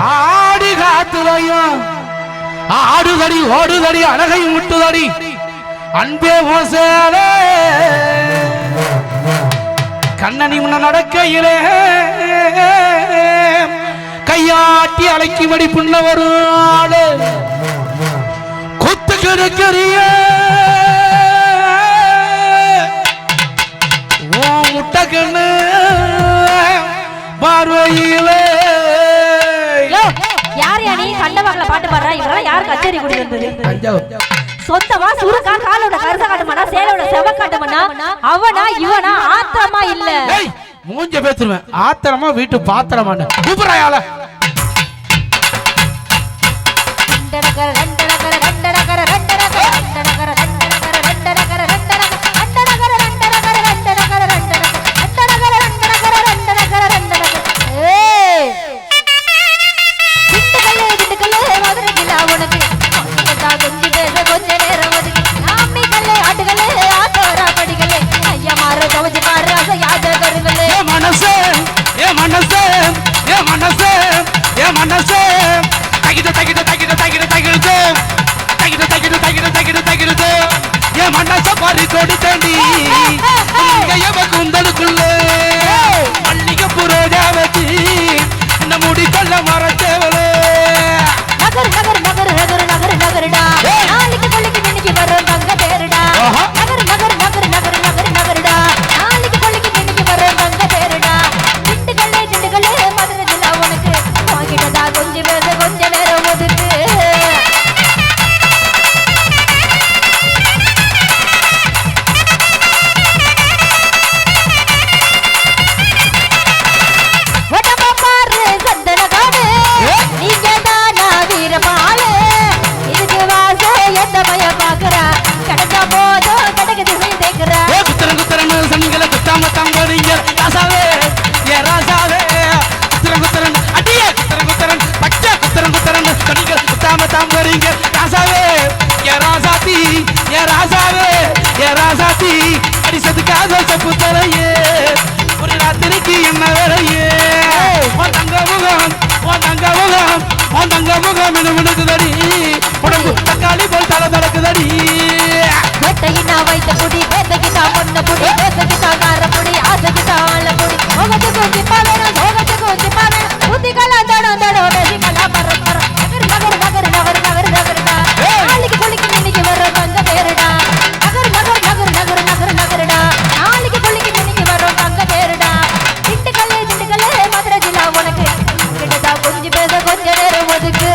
ஆடி காத்துலையும் ஆடுதடி ஓடுதடி அழகை முட்டுதடி அன்பே மோசலே கண்ணனி முன்ன நடக்கையிலே கையாட்டி அழைக்கும்படி புண்ண வருவாளே கொத்து கெடுக்கிறிய ஓ முட்டை கண்ணு பார்வையிலே யார் யானி கண்டவாங்கல பாட்டு பாடுறா இவரெல்லாம் யார் கச்சேரி குடிக்கிறது சொந்தமா சுருக்கா காலோட கரச காட்டுமானா சேலோட செவ காட்டுமானா அவனா இவனா ஆத்திரமா இல்ல மூஞ்ச பேத்துருவேன் ஆத்திரமா வீட்டு பாத்திரமான கூப்பிடுறாயால தக்காளி போல் தலை நடக்குதடி வைத்த குடி வேதகிட்டா பொண்ணு புடி வேதகிட்டா கார புடி ஆசகிட்டா ஆள புடி முகத்துக்கு கொஞ்சம் பாவேணும் சோகத்துக்கு கொஞ்சம் பாவேணும் புத்திகளா தடம் தடம் பேசிகளா பர பர நகர் நகர் நகர் நகர் நகர்டா நாளைக்கு குளிக்கு இன்னைக்கு வர தங்க பேருடா நகர் நகர் நகர் நகர் நகர் நகர்டா நாளைக்கு குளிக்கு இன்னைக்கு வர தங்க பேருடா திண்டுக்கல்லே மதுரை ஜில்லா உனக்கு கிட்டதா கொஞ்சம் பேச கொஞ்ச நேரம் ஒதுக்கு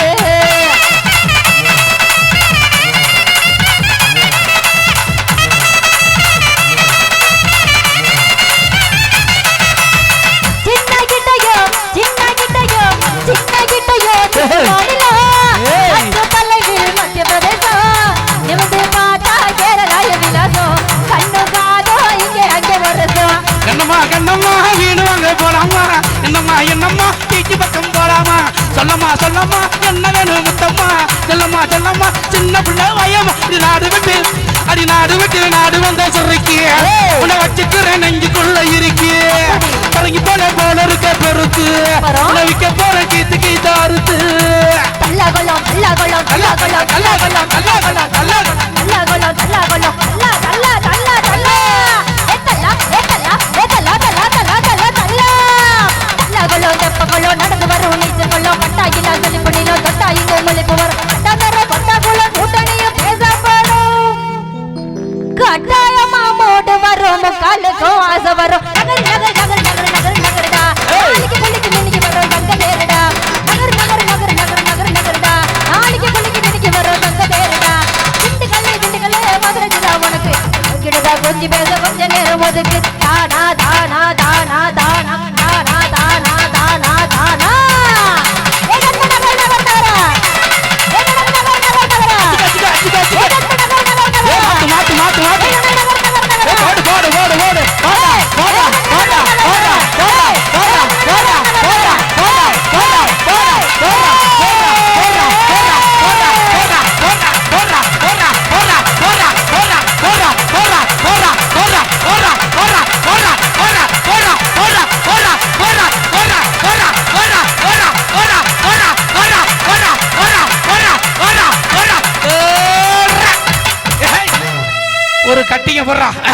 என்னம்மா தீச்சி பக்கம் போலாமா சொல்லம்மா சொல்லம்மா என்ன வேணும் முத்தம்மா செல்லம்மா செல்லம்மா சின்ன பிள்ளை வயமா அடி நாடு விட்டு நாடு வந்த சொல்லிக்கு உன்னை வச்சுக்கிறேன் நெஞ்சுக்குள்ள இருக்கு பறங்கி போல போல இருக்க பெருக்கு விக்க போற கீத்து கீத்து அறுத்து கல்லாகொள்ளம் கல்லாகொள்ளம் கல்லாகொள்ளம் கல்லாகொள்ளம் கல்லாகொள்ளம் கல்லாகொள்ளம் கல்லாகொள்ளம் கல்லாகொள்ளம் கல்லா கல்லா கல்லா கல்லா ஏத்தல்லா ஏத்தல்லா ஏத்தல்லா தல்லா தல்லா தல்லா தல்லா கல்லாகொள்ளோ தெப்பகொள்ளோ நடந்து வரும் நீச்சல்கொள்ளோ கட்டாயிலா செலிப்புனிலோ தொட்டாயிங்க மொழிப்பு வரும் கட்டாந்தர கொட்டாகுள்ள கூட்டணியும் பேசப்படும் கட்டாயமா மோடு வரும் முக்காலுக்கும் ஆசை வரும் நகர் நகர் நகர் நகர் நகர் நகர்டா நாளைக்கு புள்ளிக்கு மின்னிக்கு வரும் தங்க தேருடா நகர் நகர் நகர் நகர் நகர் நகர்டா நாளைக்கு புள்ளிக்கு மின்னிக்கு வரும் தங்க தேருடா ஒரு கட்டிங்க போடுறா